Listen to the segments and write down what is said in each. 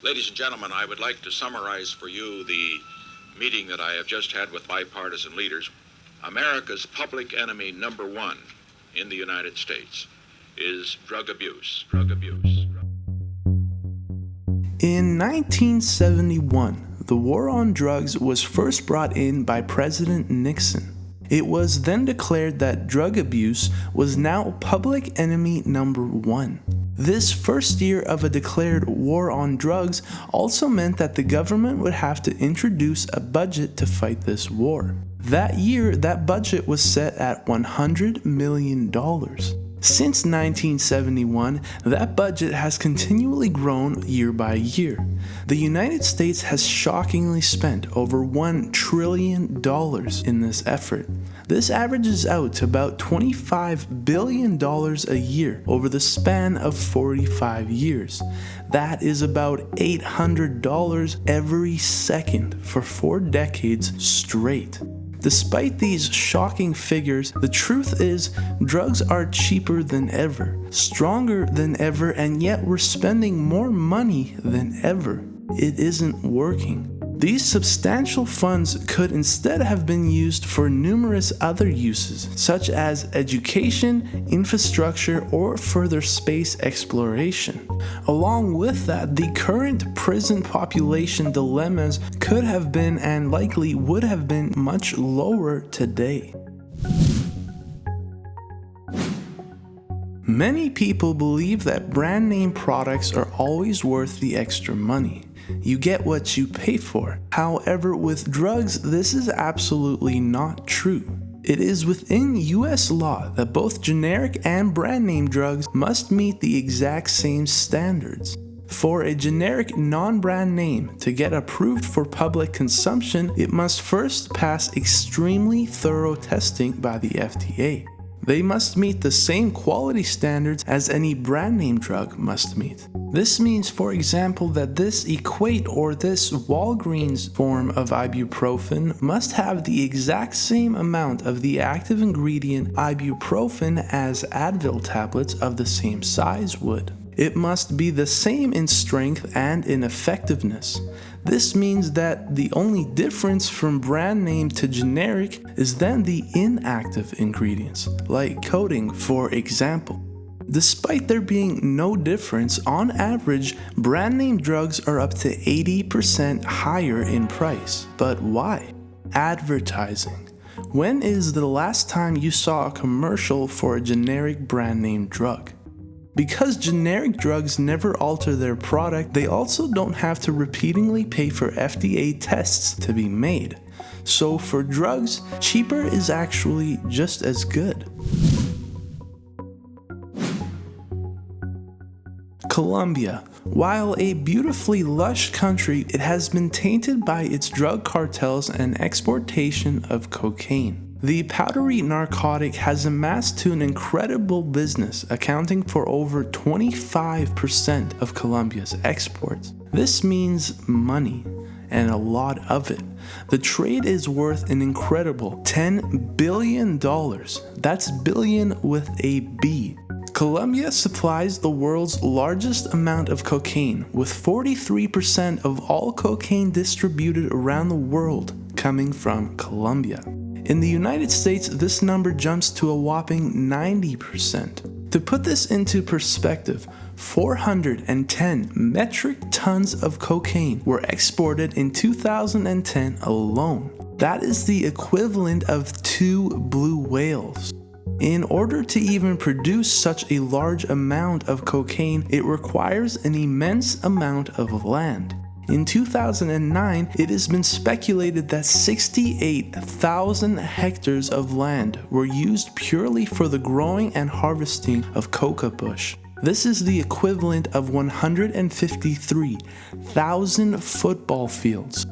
Ladies and gentlemen, I would like to summarize for you the meeting that I have just had with bipartisan leaders. America's public enemy number one in the United States is drug abuse. Drug abuse. In 1971, the war on drugs was first brought in by President Nixon. It was then declared that drug abuse was now public enemy number one. This first year of a declared war on drugs also meant that the government would have to introduce a budget to fight this war. That year, that budget was set at $100 million. Since 1971, that budget has continually grown year by year. The United States has shockingly spent over $1 trillion in this effort. This averages out to about $25 billion a year over the span of 45 years. That is about $800 every second for 4 decades straight. Despite these shocking figures, the truth is drugs are cheaper than ever, stronger than ever, and yet we're spending more money than ever. It isn't working. These substantial funds could instead have been used for numerous other uses, such as education, infrastructure, or further space exploration. Along with that, the current prison population dilemmas could have been and likely would have been much lower today. Many people believe that brand name products are always worth the extra money. You get what you pay for. However, with drugs, this is absolutely not true. It is within US law that both generic and brand name drugs must meet the exact same standards. For a generic non-brand name to get approved for public consumption, it must first pass extremely thorough testing by the FDA. They must meet the same quality standards as any brand name drug must meet. This means, for example, that this Equate or this Walgreens form of ibuprofen must have the exact same amount of the active ingredient ibuprofen as Advil tablets of the same size would. It must be the same in strength and in effectiveness. This means that the only difference from brand name to generic is then the inactive ingredients, like coating, for example. Despite there being no difference, on average, brand name drugs are up to 80% higher in price. But why? Advertising. When is the last time you saw a commercial for a generic brand name drug? Because generic drugs never alter their product, they also don't have to repeatedly pay for FDA tests to be made. So for drugs, cheaper is actually just as good. Colombia. While a beautifully lush country, it has been tainted by its drug cartels and exportation of cocaine. The powdery narcotic has amassed to an incredible business, accounting for over 25% of Colombia's exports. This means money, and a lot of it. The trade is worth an incredible $10 billion. That's billion with a B. Colombia supplies the world's largest amount of cocaine, with 43% of all cocaine distributed around the world coming from Colombia. In the United States, this number jumps to a whopping 90%. To put this into perspective, 410 metric tons of cocaine were exported in 2010 alone. That is the equivalent of 2 blue whales. In order to even produce such a large amount of cocaine, it requires an immense amount of land. In 2009, it has been speculated that 68,000 hectares of land were used purely for the growing and harvesting of coca bush. This is the equivalent of 153,000 football fields.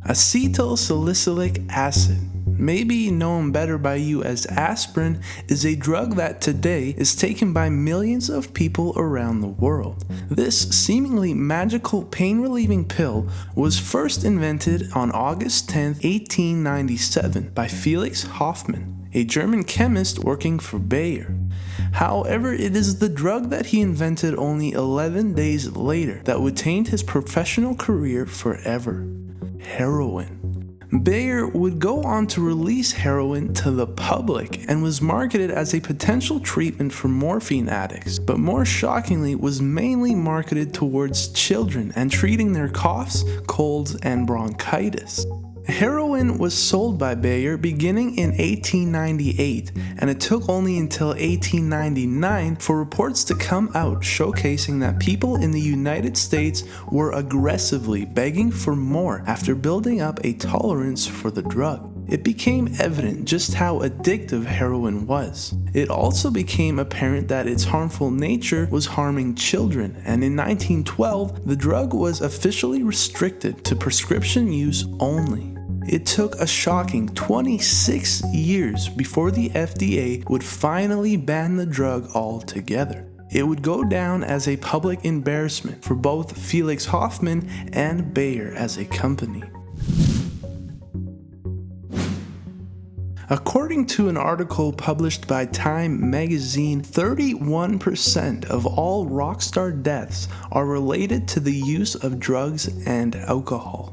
Acetylsalicylic acid, maybe known better by you as aspirin, is a drug that today is taken by millions of people around the world. This seemingly magical pain-relieving pill was first invented on August 10, 1897 by Felix Hoffmann, a German chemist working for Bayer. However, it is the drug that he invented only 11 days later that would taint his professional career forever: heroin. Bayer would go on to release heroin to the public and was marketed as a potential treatment for morphine addicts, but more shockingly was mainly marketed towards children and treating their coughs, colds, and bronchitis. Heroin was sold by Bayer beginning in 1898, and it took only until 1899 for reports to come out showcasing that people in the United States were aggressively begging for more after building up a tolerance for the drug. It became evident just how addictive heroin was. It also became apparent that its harmful nature was harming children, and in 1912, the drug was officially restricted to prescription use only. It took a shocking 26 years before the FDA would finally ban the drug altogether. It would go down as a public embarrassment for both Felix Hoffmann and Bayer as a company. According to an article published by Time magazine, 31% of all Rockstar deaths are related to the use of drugs and alcohol.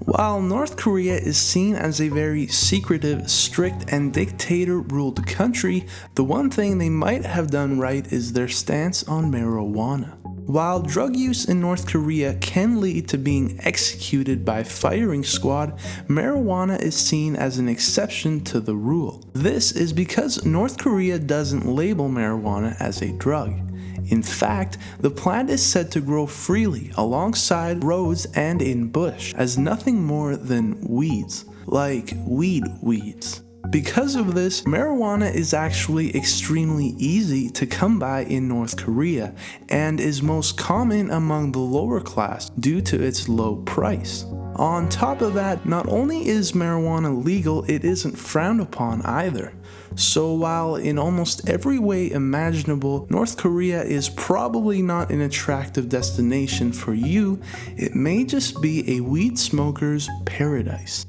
While North Korea is seen as a very secretive, strict, and dictator-ruled country, the one thing they might have done right is their stance on marijuana. While drug use in North Korea can lead to being executed by firing squad, marijuana is seen as an exception to the rule. This is because North Korea doesn't label marijuana as a drug. In fact, the plant is said to grow freely alongside roads and in bush as nothing more than weeds, like weeds. Because of this, marijuana is actually extremely easy to come by in North Korea and is most common among the lower class due to its low price. On top of that, not only is marijuana legal, it isn't frowned upon either. So while in almost every way imaginable, North Korea is probably not an attractive destination for you, it may just be a weed smoker's paradise.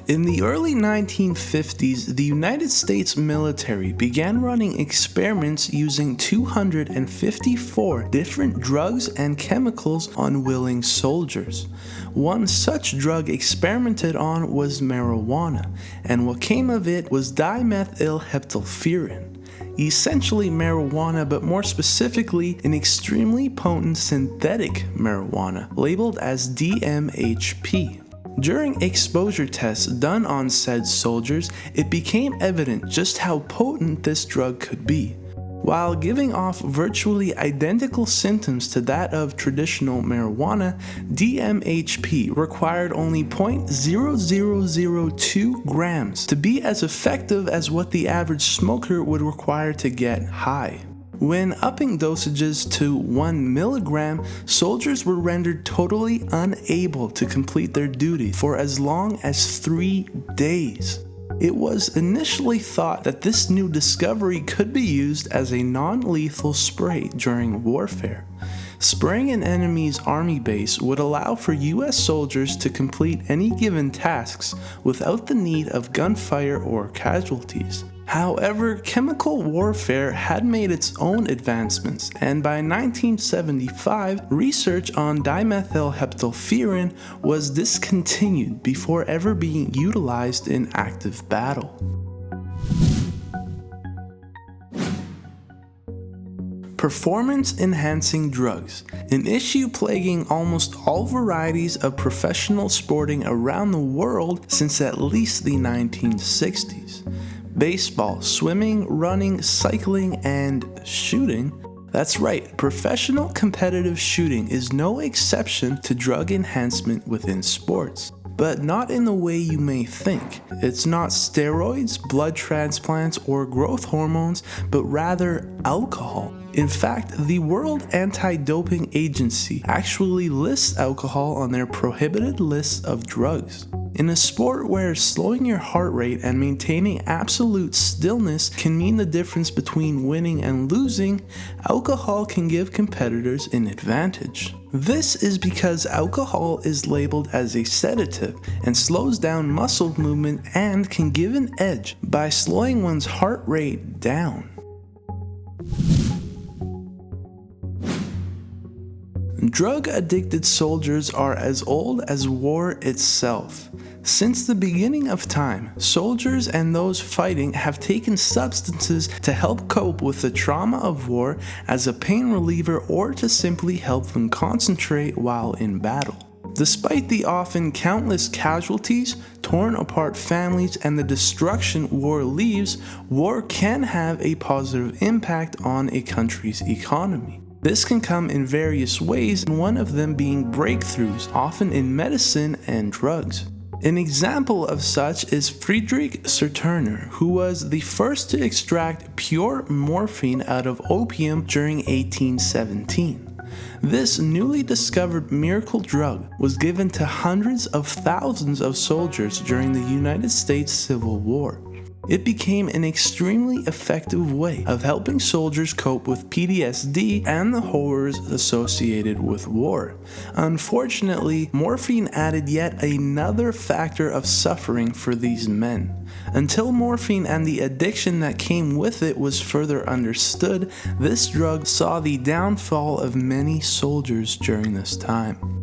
In the early 1950s, the United States military began running experiments using 254 different drugs and chemicals on willing soldiers. One such drug experimented on was marijuana, and what came of it was dimethylheptylpryan. Essentially marijuana, but more specifically an extremely potent synthetic marijuana, labeled as DHMP. During exposure tests done on said soldiers, it became evident just how potent this drug could be. While giving off virtually identical symptoms to that of traditional marijuana, DHMP required only 0.0002 grams to be as effective as what the average smoker would require to get high. When upping dosages to 1 milligram, soldiers were rendered totally unable to complete their duty for as long as 3 days. It was initially thought that this new discovery could be used as a non-lethal spray during warfare. Spraying an enemy's army base would allow for US soldiers to complete any given tasks without the need of gunfire or casualties. However, chemical warfare had made its own advancements, and by 1975, research on dimethylheptylpryan was discontinued before ever being utilized in active battle. Performance-enhancing drugs, an issue plaguing almost all varieties of professional sporting around the world since at least the 1960s. Baseball, swimming, running, cycling, and shooting. That's right, professional competitive shooting is no exception to drug enhancement within sports. But not in the way you may think. It's not steroids, blood transplants, or growth hormones, but rather alcohol. In fact, the World Anti-Doping Agency actually lists alcohol on their prohibited list of drugs. In a sport where slowing your heart rate and maintaining absolute stillness can mean the difference between winning and losing, alcohol can give competitors an advantage. This is because alcohol is labeled as a sedative and slows down muscle movement and can give an edge by slowing one's heart rate down. Drug-addicted soldiers are as old as war itself. Since the beginning of time, soldiers and those fighting have taken substances to help cope with the trauma of war as a pain reliever or to simply help them concentrate while in battle. Despite the often countless casualties, torn apart families, and the destruction war leaves, war can have a positive impact on a country's economy. This can come in various ways, one of them being breakthroughs, often in medicine and drugs. An example of such is Friedrich Serturner, who was the first to extract pure morphine out of opium during 1817. This newly discovered miracle drug was given to hundreds of thousands of soldiers during the United States Civil War. It became an extremely effective way of helping soldiers cope with PTSD and the horrors associated with war. Unfortunately, morphine added yet another factor of suffering for these men. Until morphine and the addiction that came with it was further understood, this drug saw the downfall of many soldiers during this time.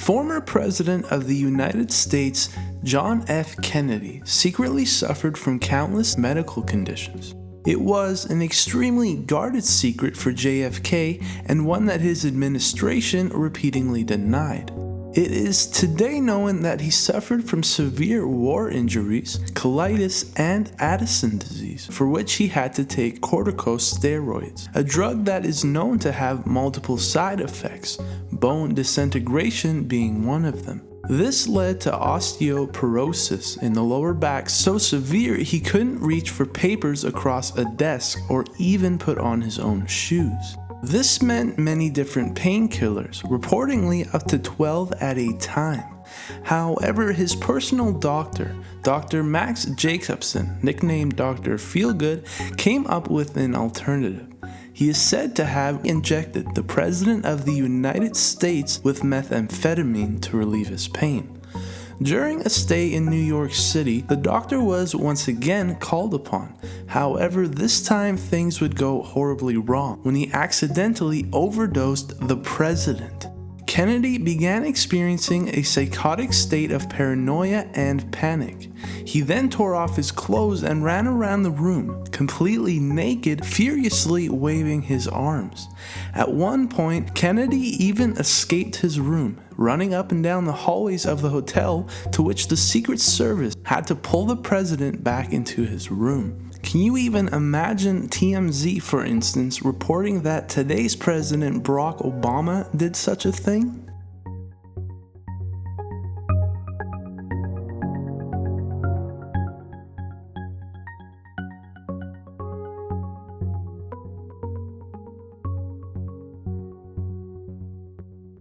Former President of the United States, John F. Kennedy, secretly suffered from countless medical conditions. It was an extremely guarded secret for JFK and one that his administration repeatedly denied. It is today known that he suffered from severe war injuries, colitis, and Addison disease, for which he had to take corticosteroids, a drug that is known to have multiple side effects, bone disintegration being one of them. This led to osteoporosis in the lower back so severe he couldn't reach for papers across a desk or even put on his own shoes. This meant many different painkillers, reportedly up to 12 at a time. However, his personal doctor, Dr. Max Jacobson, nicknamed Dr. Feelgood, came up with an alternative. He is said to have injected the President of the United States with methamphetamine to relieve his pain. During a stay in New York City, the doctor was once again called upon. However, this time things would go horribly wrong when he accidentally overdosed the president. Kennedy began experiencing a psychotic state of paranoia and panic. He then tore off his clothes and ran around the room, completely naked, furiously waving his arms. At one point, Kennedy even escaped his room, running up and down the hallways of the hotel, to which the Secret Service had to pull the president back into his room. Can you even imagine TMZ, for instance, reporting that today's President Barack Obama did such a thing?